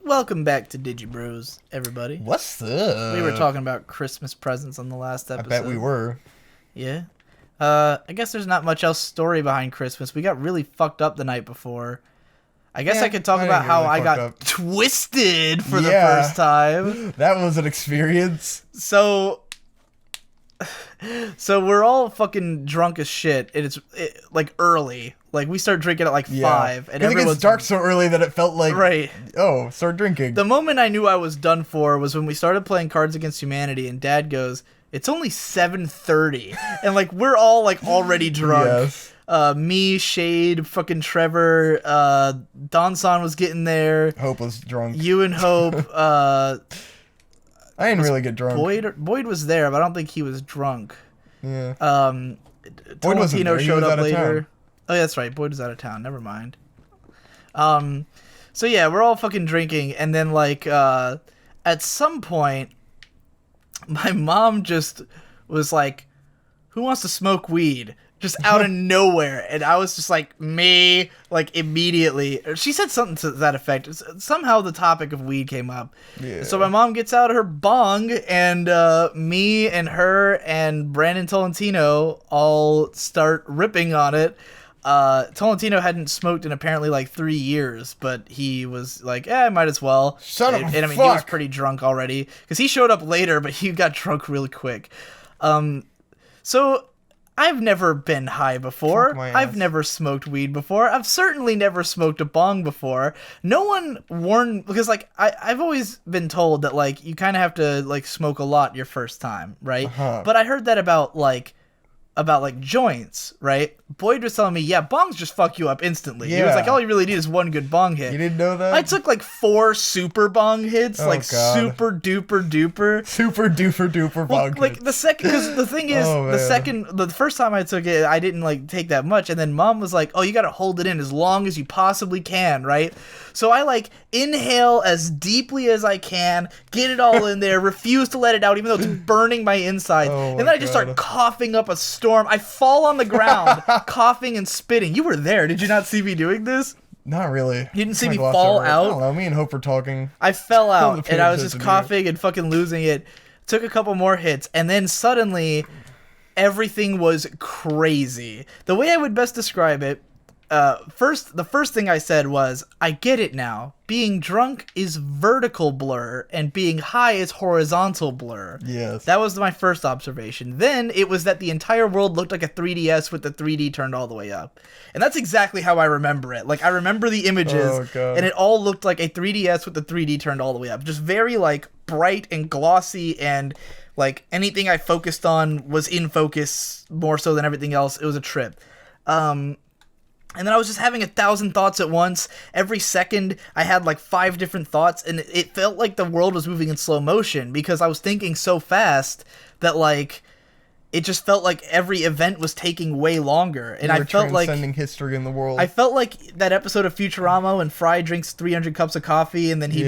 Welcome back to Digi Bros, everybody. What's up? We were talking about Christmas presents on the last episode. I bet we were. Yeah. I guess there's not much else story behind Christmas. We got really fucked up the night before. I guess I could talk about how I got twisted for the first time. That was an experience. So we're all fucking drunk as shit, and it's like early. Like we start drinking at like 5, and everyone's it's dark so early that it felt like start drinking. The moment I knew I was done for was when we started playing Cards Against Humanity, and Dad goes, "It's only 7:30," and like we're all like already drunk. Yes. Me, Shade, fucking Trevor, Don-san was getting there. Hope was drunk. You and Hope. I didn't really get drunk. Boyd was there, but I don't think he was drunk. Yeah. Boyd wasn't there. Showed up later. Oh, yeah, that's right. Boyd was out of town. Never mind. So yeah, we're all fucking drinking, and then like at some point, my mom just was like, "Who wants to smoke weed?" Just out of nowhere, and I was just like, me, like immediately. She said something to that effect. Somehow the topic of weed came up. Yeah. So my mom gets out her bong, and me and her and Brandon Tolentino all start ripping on it. Tolentino hadn't smoked in apparently like 3 years, but he was like, I might as well. Son of a and I mean, he was pretty drunk already, because he showed up later, but he got drunk really quick. So I've never been high before. I've never smoked weed before. I've certainly never smoked a bong before. No one warned, because like I've always been told that like you kind of have to like smoke a lot your first time, right? Uh-huh. But I heard that about joints, right? Boyd was telling me, yeah, bongs just fuck you up instantly. Yeah. He was like, all you really need is one good bong hit. You didn't know that? I took like 4 super bong hits, super duper duper. Super duper duper bong hits. Like the second, because the thing is, the first time I took it, I didn't like take that much. And then Mom was like, oh, you got to hold it in as long as you possibly can, right? So I like inhale as deeply as I can, get it all in there, refuse to let it out, even though it's burning my insides. And then I just start coughing up a storm. I fall on the ground, coughing and spitting. You were there. Did you not see me doing this? Not really. You didn't see me fall out? I don't know. Me and Hope were talking. I fell out, and I was just coughing and fucking losing it. Took a couple more hits, and then suddenly, everything was crazy. The way I would best describe it, the first thing I said was, I get it now. Being drunk is vertical blur, and being high is horizontal blur. Yes. That was my first observation. Then it was that the entire world looked like a 3DS with the 3D turned all the way up. And that's exactly how I remember it. Like, I remember the images, and it all looked like a 3DS with the 3D turned all the way up. Just very, like, bright and glossy, and, like, anything I focused on was in focus more so than everything else. It was a trip. And then I was just having 1,000 thoughts at once. Every second, I had like 5 different thoughts, and it felt like the world was moving in slow motion because I was thinking so fast that like it just felt like every event was taking way longer. And I felt like transcending history in the world. I felt like that episode of Futurama when Fry drinks 300 cups of coffee and then he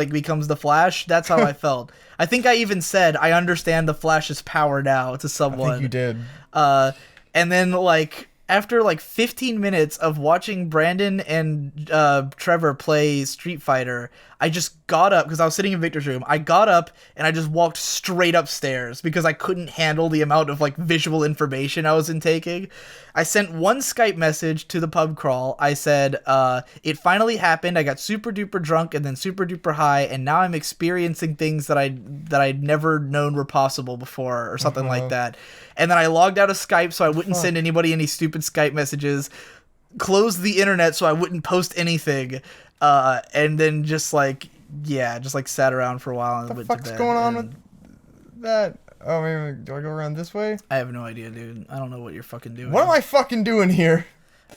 becomes the Flash. That's how I felt. I think I even said, I understand the Flash's power now to someone. I think you did. And then like, after like 15 minutes of watching Brandon and Trevor play Street Fighter, I just got up because I was sitting in Victor's room. I got up and I just walked straight upstairs because I couldn't handle the amount of like visual information I was intaking. I sent one Skype message to the pub crawl. I said, it finally happened. I got super duper drunk and then super duper high, and now I'm experiencing things that I'd never known were possible before, or something like that. And then I logged out of Skype so I wouldn't send anybody any stupid Skype messages, closed the internet so I wouldn't post anything, and then just sat around for a while and went to bed. What the fuck's going on with that? Oh, maybe, do I go around this way? I have no idea, dude. I don't know what you're fucking doing. What am I fucking doing here?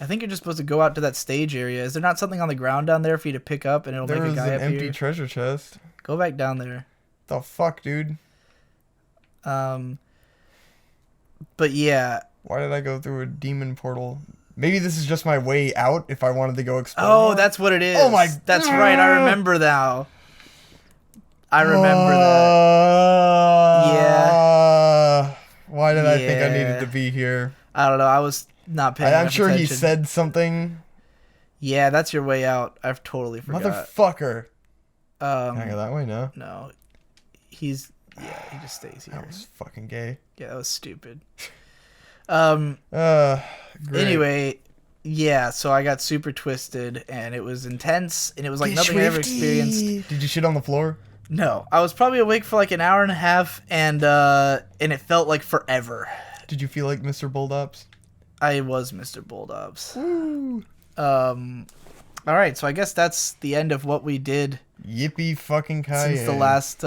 I think you're just supposed to go out to that stage area. Is there not something on the ground down there for you to pick up and it'll make a guy appear? There was an empty treasure chest. Go back down there. The fuck, dude? But yeah. Why did I go through a demon portal? Maybe this is just my way out if I wanted to go explore. Oh, that's what it is. Oh my... That's right, I remember now. I remember that. Yeah. Why did I think I needed to be here? I don't know. I was not paying I'm sure attention. He said something. Yeah, that's your way out. I've totally forgot. Motherfucker. Can I go that way? No. No, he just stays here. That was fucking gay. Yeah, that was stupid. Great. Anyway, yeah, so I got super twisted, and it was intense, and it was like nothing I ever experienced. Did you shit on the floor? No, I was probably awake for like an hour and a half, and it felt like forever. Did you feel like Mr. Bulldops? I was Mr. Bulldops. Woo! All right, so I guess that's the end of what we did Yippee fucking kaye. since the last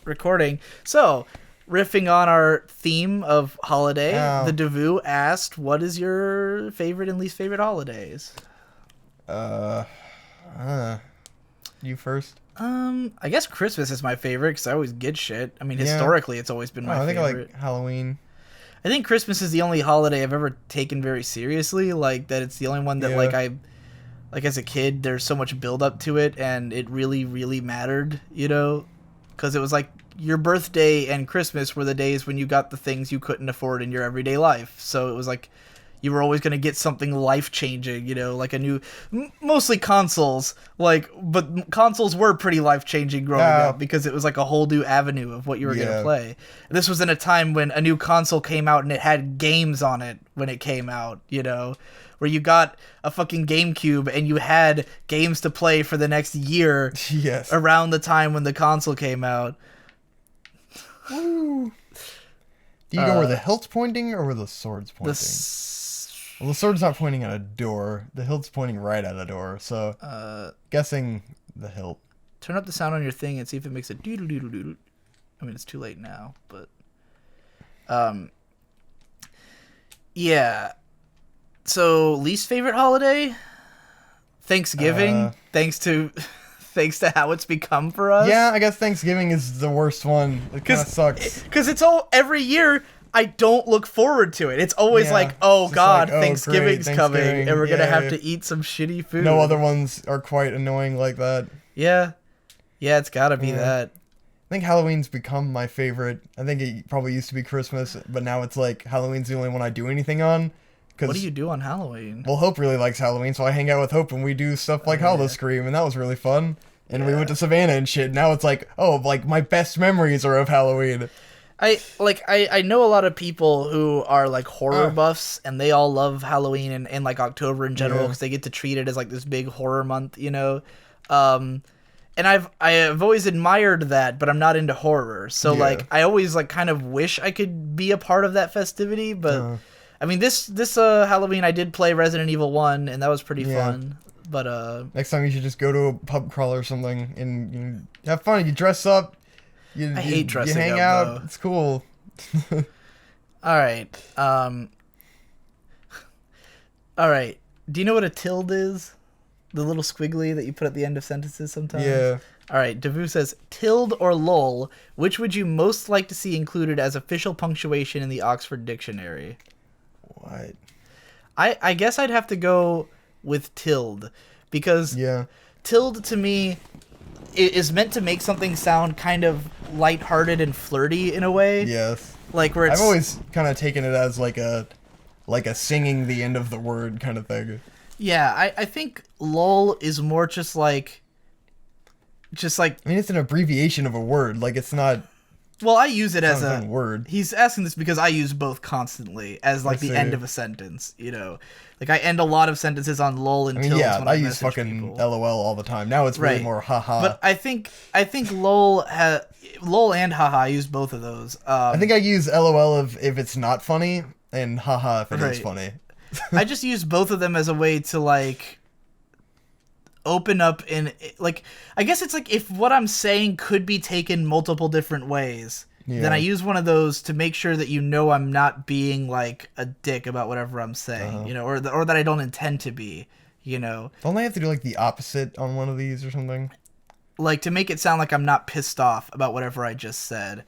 recording. So, riffing on our theme of holiday, Ow. the Devu asked, "What is your favorite and least favorite holidays?" You first. I guess Christmas is my favorite because I always get shit. I mean, Yeah. historically, it's always been my I think favorite. I like Halloween. I think Christmas is the only holiday I've ever taken very seriously. Like that, it's the only one that Yeah. like as a kid, there's so much build up to it, and it really, really mattered, you know, because it was like your birthday and Christmas were the days when you got the things you couldn't afford in your everyday life. So it was like you were always going to get something life changing, you know, like a new, mostly consoles, but consoles were pretty life changing growing up because it was like a whole new avenue of what you were going to play. And this was in a time when a new console came out and it had games on it when it came out, you know, where you got a fucking GameCube and you had games to play for the next year. Yes. Around the time when the console came out. Woo. Do you go where the hilt's pointing or where the sword's pointing? Well, the sword's not pointing at a door. The hilt's pointing right at a door. So, guessing the hilt. Turn up the sound on your thing and see if it makes a doodle doodle doodle. I mean, it's too late now, but yeah. So, least favorite holiday? Thanksgiving. Thanks to how it's become for us. Yeah, I guess Thanksgiving is the worst one. It kind of sucks. Because it's all every year. I don't look forward to it. It's always like, oh god, like, oh, Thanksgiving's great, coming, Thanksgiving. and we're gonna have Yeah. to eat some shitty food. No other ones are quite annoying like that. Yeah, it's gotta be that. I think Halloween's become my favorite. I think it probably used to be Christmas, but now it's like Halloween's the only one I do anything on. What do you do on Halloween? Well, Hope really likes Halloween, so I hang out with Hope and we do stuff like Hollow Scream, and that was really fun. And we went to Savannah and shit. Now it's like, oh, like my best memories are of Halloween. I know a lot of people who are like horror buffs, and they all love Halloween and like October in general because they get to treat it as like this big horror month, you know. And I've always admired that, but I'm not into horror, so like I always like kind of wish I could be a part of that festivity. But I mean, this Halloween I did play Resident Evil 1, and that was pretty fun. But next time you should just go to a pub crawl or something and you have fun. You dress up. I hate dressing up. You hang out. Though. It's cool. All right. All right. Do you know what a tilde is? The little squiggly that you put at the end of sentences sometimes? Yeah. All right. Devu says, tilde or lol, which would you most like to see included as official punctuation in the Oxford Dictionary? What? I guess I'd have to go with tilde because tilde to me is meant to make something sound kind of lighthearted and flirty in a way. Yes. Like where it's... I've always kind of taken it as like a singing the end of the word kind of thing. Yeah, I think lol is more just like... I mean, it's an abbreviation of a word. Like, it's not... Well, I use it as a word. He's asking this because I use both constantly as like the end of a sentence, you know. Like I end a lot of sentences on lol and tildes when I use fucking people. LOL all the time. Now it's really more haha. But I think lol and haha, I use both of those. I think I use LOL if it's not funny and haha if it is funny. I just use both of them as a way to like open up in like I guess it's like if what I'm saying could be taken multiple different ways, then I use one of those to make sure that you know I'm not being like a dick about whatever I'm saying, you know, or that I don't intend to be, you know. Don't I have to do like the opposite on one of these or something? Like to make it sound like I'm not pissed off about whatever I just said.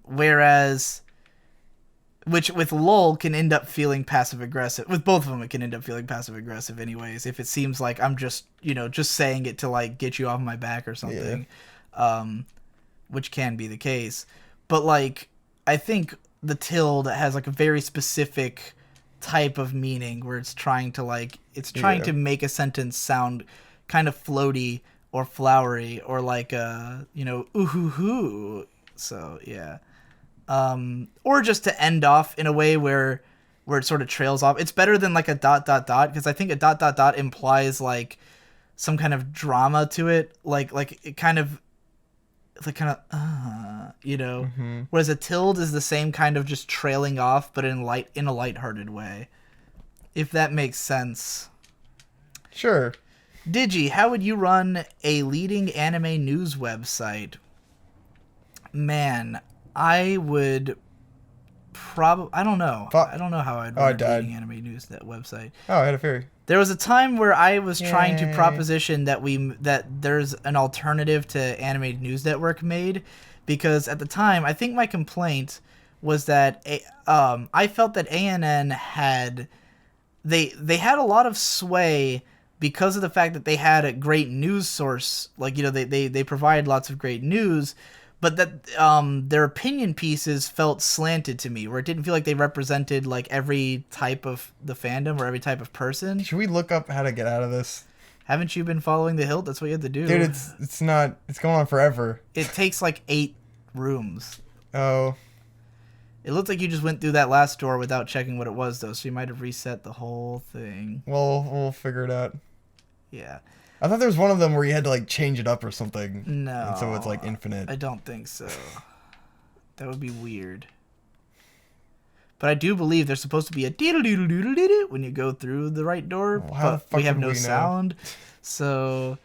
Whereas which with lol can end up feeling passive aggressive. With both of them, it can end up feeling passive aggressive anyways. If it seems like I'm just, you know, just saying it to like get you off my back or something, which can be the case. But like, I think the tilde has like a very specific type of meaning where it's trying to like, it's trying to make a sentence sound kind of floaty or flowery or like ooh hoo hoo. So yeah. Or just to end off in a way where it sort of trails off. It's better than like a dot dot dot, because I think a dot dot dot implies like some kind of drama to it, like it kind of whereas a tilde is the same kind of just trailing off, but in a lighthearted way, if that makes sense. Sure. Digi, how would you run a leading anime news website? Man, I would I don't know. I don't know how I'd run a leading anime news website. Oh, I had a theory. There was a time where I was trying to proposition that there's an alternative to Animated News Network made, because at the time I think my complaint was that I felt that ANN had they had a lot of sway because of the fact that they had a great news source, like they provide lots of great news, but that their opinion pieces felt slanted to me, where it didn't feel like they represented like every type of the fandom or every type of person. Should we look up how to get out of this? Haven't you been following the hilt? That's what you have to do. Dude, it's not. It's going on forever. It takes like 8 rooms. Oh. It looked like you just went through that last door without checking what it was, though, so you might have reset the whole thing. Well, we'll figure it out. Yeah. I thought there was one of them where you had to like change it up or something. No. And so it's like infinite. I don't think so. That would be weird. But I do believe there's supposed to be a doodle-doodle-doodle-doodle when you go through the right door, well, how the fuck we have would no we know? sound. So,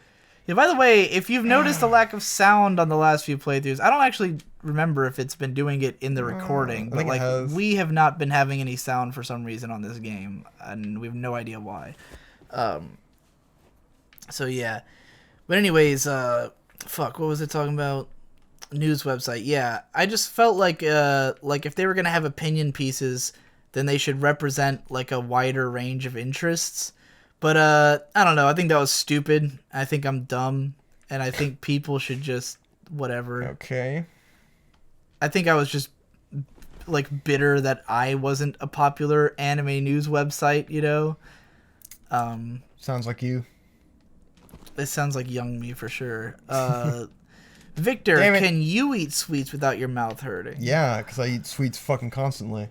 yeah, by the way, if you've noticed a lack of sound on the last few playthroughs, I don't actually remember if it's been doing it in the recording, but like we have not been having any sound for some reason on this game, and we have no idea why. So yeah, but anyways, what was it talking about? News website. Yeah, I just felt like if they were gonna have opinion pieces, then they should represent like a wider range of interests. But I don't know. I think that was stupid. I think I'm dumb, and I think people should just whatever. Okay. I think I was just like bitter that I wasn't a popular anime news website, Sounds like you. It sounds like young me for sure. Victor, can you eat sweets without your mouth hurting? Yeah, because I eat sweets fucking constantly.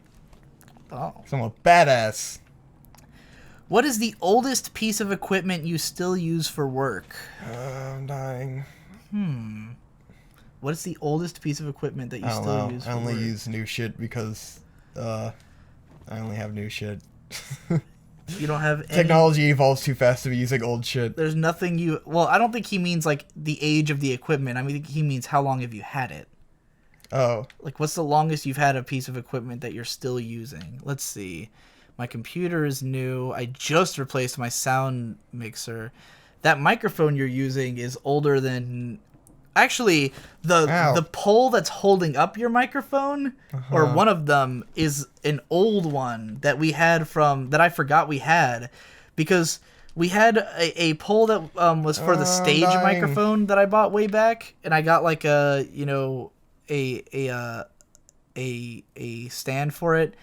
Oh. 'Cause I'm a badass. What is the oldest piece of equipment you still use for work? I'm dying. What is the oldest piece of equipment that you still use for work? I only use new shit because I only have new shit. You don't have any... Technology evolves too fast to be using old shit. There's nothing you... Well, I don't think he means, like, the age of the equipment. I mean, he means how long have you had it. Oh. Like, what's the longest you've had a piece of equipment that you're still using? Let's see. My computer is new. I just replaced my sound mixer. That microphone you're using is older than... Actually, the pole that's holding up your microphone, or one of them, is an old one that we had that I forgot we had, because we had a pole that was for the stage microphone that I bought way back, and I got like a stand for it,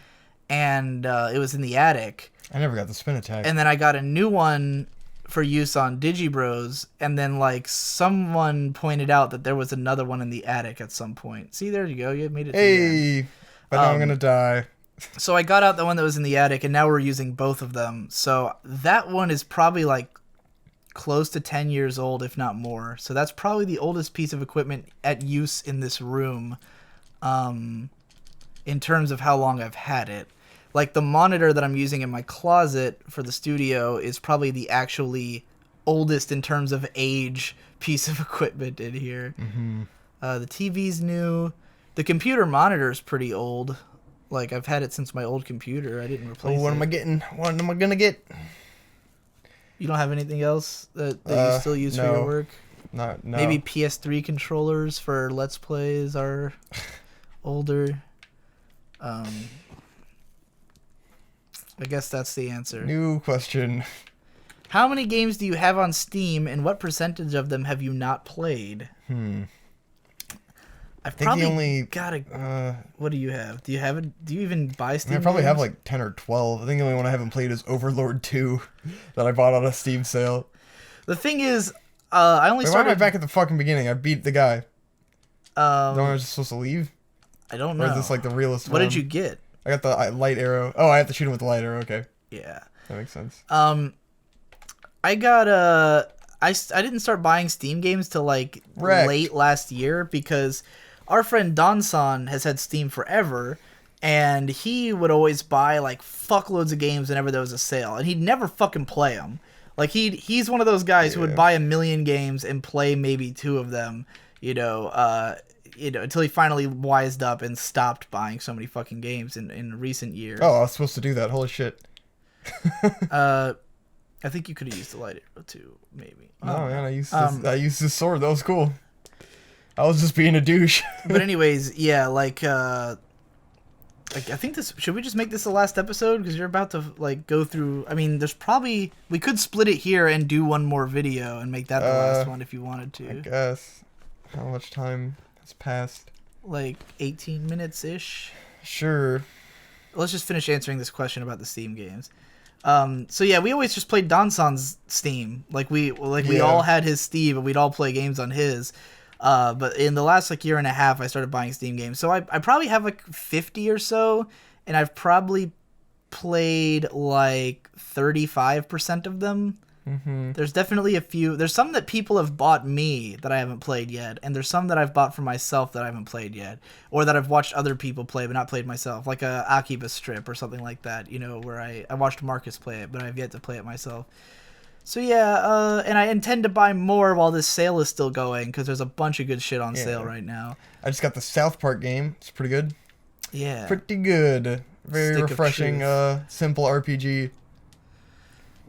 and it was in the attic. I never got the spin attack. And then I got a new one for use on Digi Bros, and then like someone pointed out that there was another one in the attic at some point. See, there you go, you made it to the end. But now I'm gonna die. So I got out the one that was in the attic, and now we're using both of them. So that one is probably like close to 10 years old, if not more. So that's probably the oldest piece of equipment at use in this room, in terms of how long I've had it. Like, the monitor that I'm using in my closet for the studio is probably the actually oldest in terms of age piece of equipment in here. The TV's new. The computer monitor's pretty old. Like, I've had it since my old computer. I didn't replace it. What am I getting? What am I gonna get? You don't have anything else that you still use for your work? No. Maybe PS3 controllers for Let's Plays are older. I guess that's the answer. New question. How many games do you have on Steam, and what percentage of them have you not played? I've probably got a... what do you have? Do you even buy Steam I probably games? have like 10 or 12. I think the only one I haven't played is Overlord 2 that I bought on a Steam sale. The thing is, I only Wait, why am I started. back at the fucking beginning? I beat the guy. The one I Um, was supposed to leave? I don't Or know. is this like the realest What one? did you get? I got the light arrow. Oh, I have to shoot him with the light arrow. Okay. Yeah. That makes sense. I got I didn't start buying Steam games till like Wrecked. late last year because our friend Donson has had Steam forever, and he would always buy like fuckloads of games whenever there was a sale, and he'd never fucking play them. Like he's one of those guys who would buy 1,000,000 games and play maybe 2 of them, until he finally wised up and stopped buying so many fucking games in recent years. Oh, I was supposed to do that. Holy shit. I think you could have used the light arrow too, maybe. No, man, I used this sword. That was cool. I was just being a douche. But anyways, yeah, I think should we just make this the last episode because you're about to like go through. I mean, we could split it here and do one more video and make that the last one if you wanted to. I guess. How much time has passed? Like 18 minutes ish. Sure. Let's just finish answering this question about the Steam games. So yeah, we always just played Donson's Steam. We all had his Steam and we'd all play games on his. But in the last like year and a half, I started buying Steam games. So I probably have like 50 or so, and I've probably played like 35% of them. Mm-hmm. There's definitely a few. There's some that people have bought me that I haven't played yet, and there's some that I've bought for myself that I haven't played yet, or that I've watched other people play but not played myself, like a Akiba strip or something like that. Where I watched Marcus play it, but I've yet to play it myself. So yeah, and I intend to buy more while this sale is still going because there's a bunch of good shit on sale right now. I just got the South Park game. It's pretty good. Yeah. Pretty good. Very Stick of refreshing, simple RPG.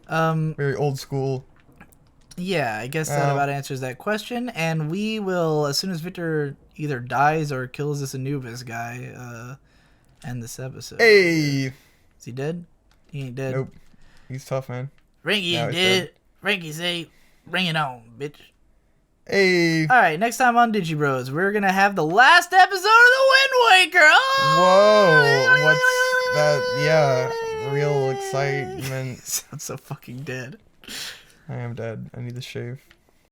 Very old school. Yeah, I guess that about answers that question. And we will, as soon as Victor either dies or kills this Anubis guy, end this episode. Hey! Is he dead? He ain't dead. Nope. He's tough, man. Rinky ain't dead. Rinky say, bring it on, bitch. Hey! Alright, next time on Digi Bros, we're gonna have the last episode of the Wind Waker! Oh! Whoa! What's that? Yeah. Real excitement. Sounds so fucking dead. I am dead. I need to shave.